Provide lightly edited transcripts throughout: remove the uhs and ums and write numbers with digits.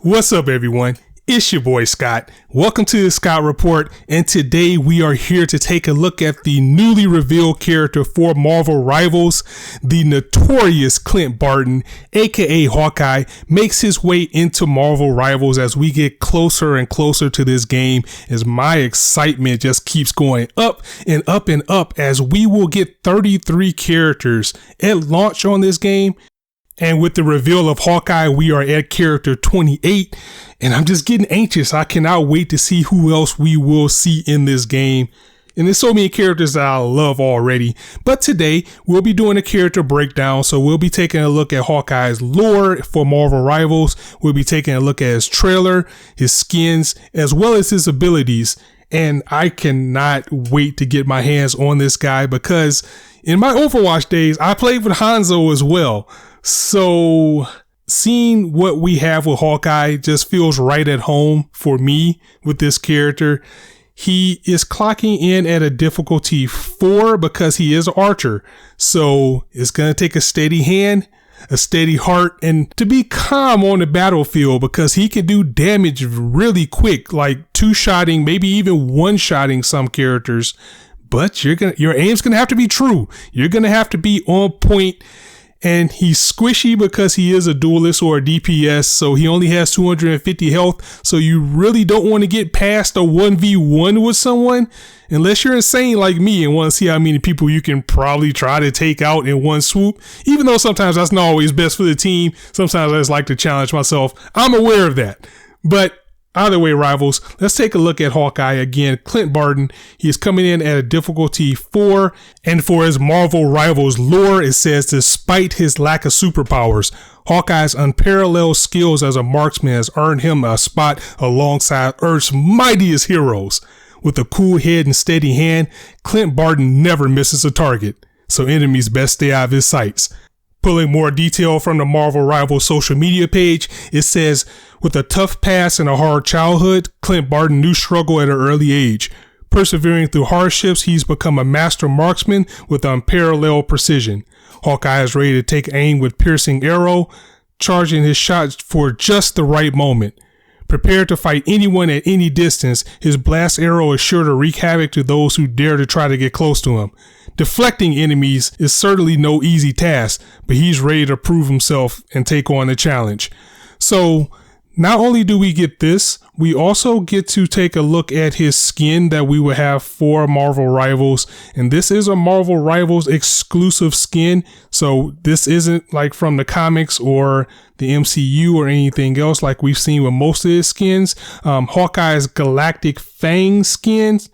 What's up, everyone? It's your boy Scott. Welcome to the Scott Report, and today we are here to take a look at the newly revealed character for Marvel Rivals. The notorious Clint Barton, aka Hawkeye, makes his way into Marvel Rivals as we get closer and closer to this game, as my excitement just keeps going up and up and up, as we will get 33 characters at launch on this game. And with the reveal of Hawkeye, we are at character 28, and I'm just getting anxious. I cannot wait to see who else we will see in this game. And there's so many characters that I love already. But today, we'll be doing a character breakdown. So we'll be taking a look at Hawkeye's lore for Marvel Rivals. We'll be taking a look at his trailer, his skins, as well as his abilities. And I cannot wait to get my hands on this guy because in my Overwatch days, I played with Hanzo as well. So seeing what we have with Hawkeye just feels right at home for me with this character. He is clocking in at a difficulty 4 because he is an archer. So it's going to take a steady hand, a steady heart, and to be calm on the battlefield because he can do damage really quick, like 2-shotting, maybe even 1-shotting some characters. But your aim's going to have to be true. You're going to have to be on point. And he's squishy because he is a duelist or a DPS, so he only has 250 health. So you really don't want to get past a 1v1 with someone unless you're insane like me and want to see how many people you can probably try to take out in one swoop. Even though sometimes that's not always best for the team. Sometimes I just like to challenge myself. I'm aware of that. But either way, Rivals, let's take a look at Hawkeye again. Clint Barton, he is coming in at a difficulty 4. And for his Marvel Rivals lore, it says, despite his lack of superpowers, Hawkeye's unparalleled skills as a marksman has earned him a spot alongside Earth's mightiest heroes. With a cool head and steady hand, Clint Barton never misses a target, so enemies best stay out of his sights. Pulling more detail from the Marvel Rivals social media page, it says, with a tough past and a hard childhood, Clint Barton knew struggle at an early age. Persevering through hardships, he's become a master marksman with unparalleled precision. Hawkeye is ready to take aim with piercing arrow, charging his shots for just the right moment. Prepared to fight anyone at any distance, his blast arrow is sure to wreak havoc to those who dare to try to get close to him. Deflecting enemies is certainly no easy task, but he's ready to prove himself and take on the challenge. So not only do we get this, we also get to take a look at his skin that we will have for Marvel Rivals. And this is a Marvel Rivals exclusive skin. So this isn't like from the comics or the MCU or anything else like we've seen with most of his skins. Hawkeye's Galactic Fang skins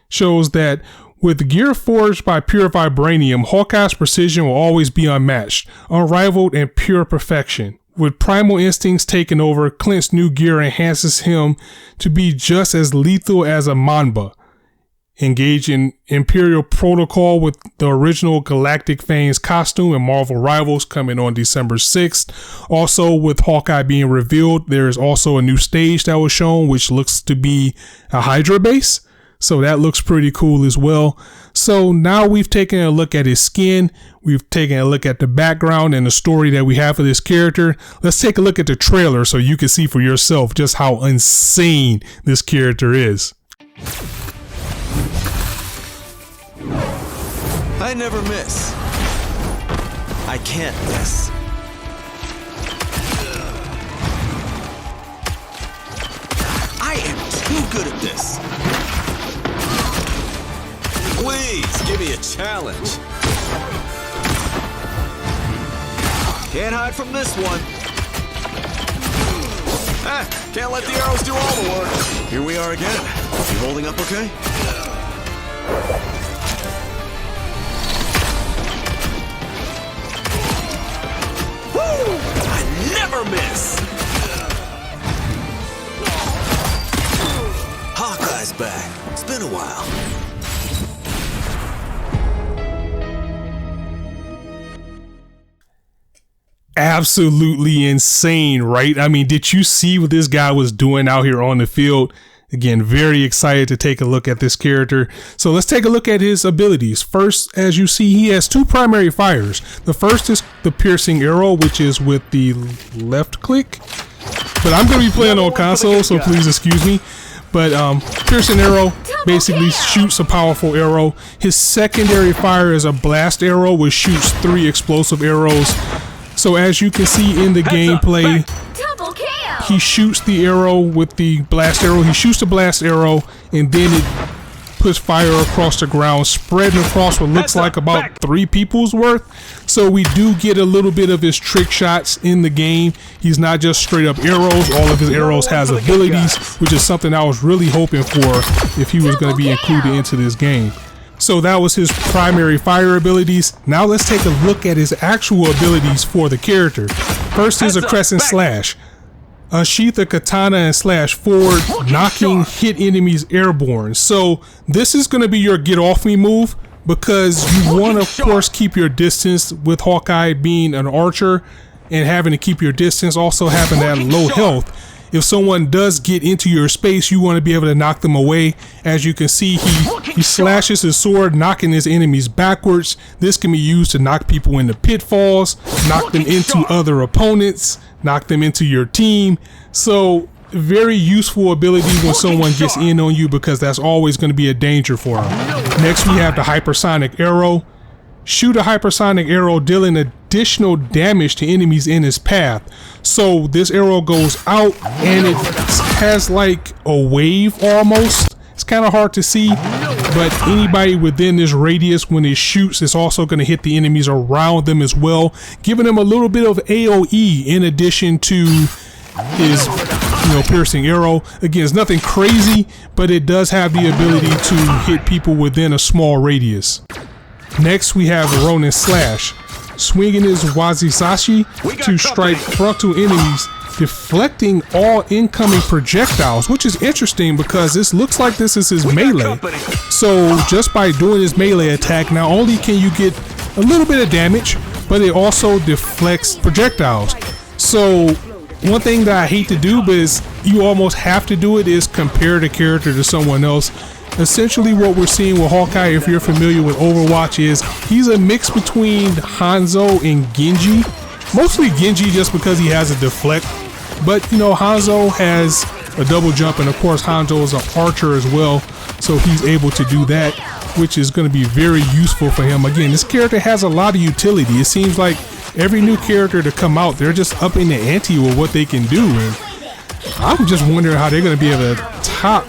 shows that with gear forged by pure vibranium, Hawkeye's precision will always be unmatched, unrivaled, and pure perfection. With primal instincts taking over, Clint's new gear enhances him to be just as lethal as a Mamba. Engage in Imperial Protocol with the original Galactic Fang's costume in Marvel Rivals coming on December 6th. Also, with Hawkeye being revealed, there is also a new stage that was shown, which looks to be a Hydra base. So that looks pretty cool as well. So now we've taken a look at his skin. We've taken a look at the background and the story that we have for this character. Let's take a look at the trailer so you can see for yourself just how insane this character is. I never miss. I can't miss. I am too good at this. Please, give me a challenge. Can't hide from this one. Can't let the arrows do all the work. Here we are again. You holding up okay? Woo! I never miss. Hawkeye's back. It's been a while. Absolutely insane, right? I mean, did you see what this guy was doing out here on the field? Again, very excited to take a look at this character. So let's take a look at his abilities. First, as you see, he has two primary fires. The first is the piercing arrow, which is with the left click. but I'm going to be playing on console, so please excuse me. But piercing arrow basically shoots a powerful arrow. His secondary fire is a blast arrow, which shoots 3 explosive arrows. So as you can see in the gameplay, he shoots the arrow with the blast arrow. He shoots the blast arrow, and then it puts fire across the ground, spreading across what looks like about 3 people's worth. So we do get a little bit of his trick shots in the game. He's not just straight up arrows. All of his arrows has abilities, which is something I was really hoping for if he was going to be included into this game. So that was his primary fire abilities. Now let's take a look at his actual abilities for the character. First is a crescent slash. Unsheath a katana and slash forward, knocking hit enemies airborne. So this is going to be your get off me move, because you want to of course keep your distance with Hawkeye being an archer and having to keep your distance, also having that low health. If someone does get into your space, you want to be able to knock them away. As you can see, he slashes his sword, knocking his enemies backwards. This can be used to knock people into pitfalls, knock them into other opponents, knock them into your team. So very useful ability when someone gets in on you, because that's always going to be a danger for them. Next we have the hypersonic arrow. Shoot a hypersonic arrow, dealing additional damage to enemies in his path. So this arrow goes out and it has like a wave almost. It's kind of hard to see, but anybody within this radius, when it shoots, it's also going to hit the enemies around them as well, giving them a little bit of AoE in addition to his piercing arrow. Again, it's nothing crazy, but it does have the ability to hit people within a small radius. Next we have Ronin Slash, swinging his wazisashi to strike frontal enemies, deflecting all incoming projectiles, which is interesting because this looks like this is his melee. So just by doing his melee attack, not only can you get a little bit of damage, but it also deflects projectiles. So one thing that I hate to do, but you almost have to do it, is compare the character to someone else. Essentially what we're seeing with Hawkeye, if you're familiar with Overwatch, is he's a mix between Hanzo and Genji. Mostly Genji just because he has a deflect. But Hanzo has a double jump, and of course Hanzo is an archer as well. So he's able to do that, which is going to be very useful for him. Again, this character has a lot of utility. It seems like every new character to come out, they're just upping the ante with what they can do. And I'm just wondering how they're going to be able to top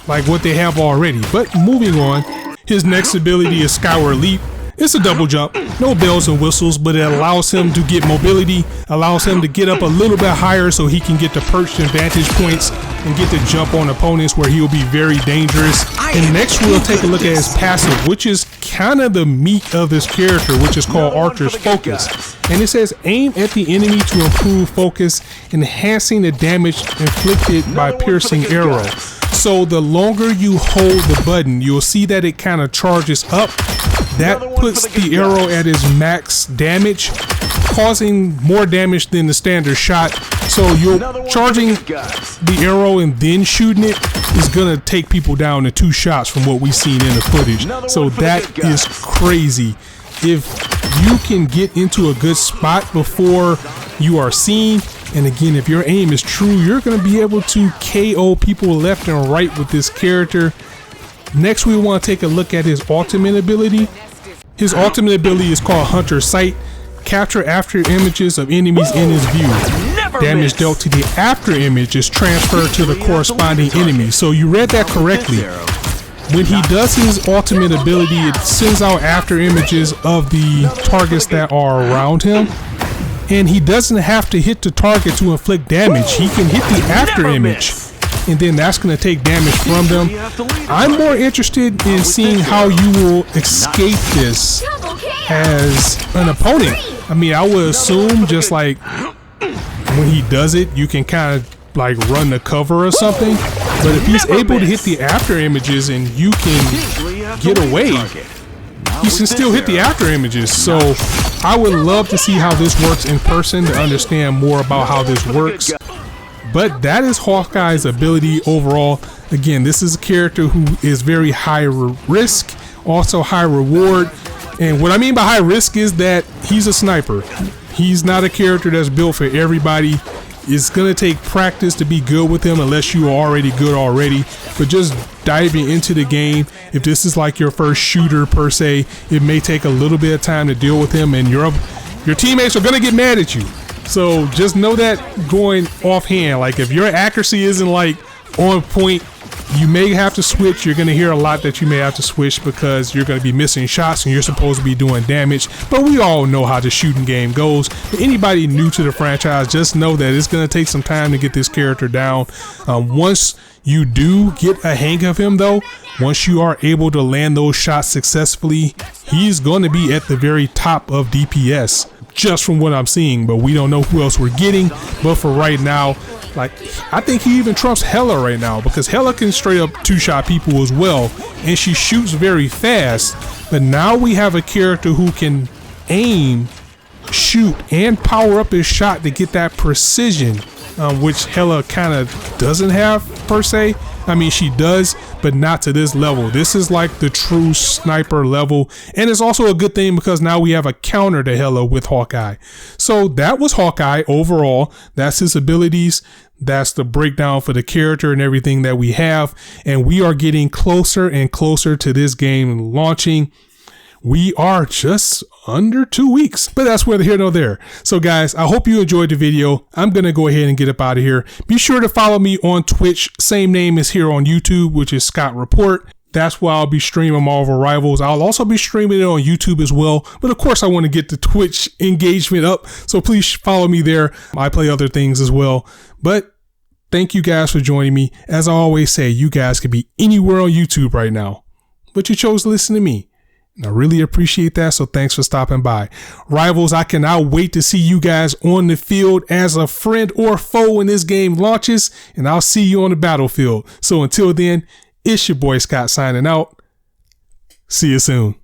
like what they have already. But moving on, his next ability is Skyward Leap. It's a double jump, no bells and whistles, but it allows him to get mobility, allows him to get up a little bit higher so he can get the perched and vantage points and get to jump on opponents where he'll be very dangerous. And next we'll take a look at his passive, which is kind of the meat of this character, which is called Archer's Focus. And it says aim at the enemy to improve focus, enhancing the damage inflicted by piercing arrow. So the longer you hold the button, you'll see that it kind of charges up. That puts the arrow at its max damage, causing more damage than the standard shot. So you're charging the arrow and then shooting it is gonna take people down in 2 shots from what we've seen in the footage. So that is crazy. If you can get into a good spot before you are seen, and again, if your aim is true, you're going to be able to KO people left and right with this character. Next, we want to take a look at his ultimate ability. His ultimate ability is called Hunter's Sight. Capture after images of enemies in his view. Damage dealt to the after image is transferred to the corresponding enemy. So you read that correctly. When he does his ultimate ability, it sends out after images of the targets that are around him. And he doesn't have to hit the target to inflict damage. He can hit the after image, and then that's going to take damage from them. I'm more interested in seeing how you will escape this as an opponent. I mean, I would assume just like when he does it, you can kind of like run the cover or something. But if he's able to hit the after images and you can get away, you can still hit the after images. So I would love to see how this works in person to understand more about how this works. But that is Hawkeye's ability overall. Again, this is a character who is very high risk, also high reward. And what I mean by high risk is that he's a sniper. He's not a character that's built for everybody. It's going to take practice to be good with him unless you are already good already. But just diving into the game, if this is like your first shooter per se, it may take a little bit of time to deal with him, and your teammates are going to get mad at you. So just know that going offhand, like if your accuracy isn't like on point, you may have to switch. You're going to hear a lot that you may have to switch because you're going to be missing shots and you're supposed to be doing damage. But we all know how the shooting game goes. But anybody new to the franchise, just know that it's going to take some time to get this character down. Once you do get a hang of him, though, once you are able to land those shots successfully, he's going to be at the very top of DPS, just from what I'm seeing. But we don't know who else we're getting. But for right now, like, I think he even trumps Hela right now, because Hela can straight up two-shot people as well, and she shoots very fast. But now we have a character who can aim, shoot, and power up his shot to get that precision, which Hela kind of doesn't have per se. I mean, she does, but not to this level. This is like the true sniper level, and it's also a good thing because now we have a counter to Hela with Hawkeye. So that was Hawkeye overall. That's his abilities. That's the breakdown for the character and everything that we have, and we are getting closer and closer to this game launching. We are just under 2 weeks, but that's neither here nor there. So guys, I hope you enjoyed the video. I'm going to go ahead and get up out of here. Be sure to follow me on Twitch. Same name as here on YouTube, which is Scott Report. That's why I'll be streaming Marvel Rivals. I'll also be streaming it on YouTube as well. But of course, I want to get the Twitch engagement up, so please follow me there. I play other things as well. But thank you guys for joining me. As I always say, you guys could be anywhere on YouTube right now, but you chose to listen to me. And I really appreciate that, so thanks for stopping by. Rivals, I cannot wait to see you guys on the field as a friend or foe when this game launches, and I'll see you on the battlefield. So until then, it's your boy Scott signing out. See you soon.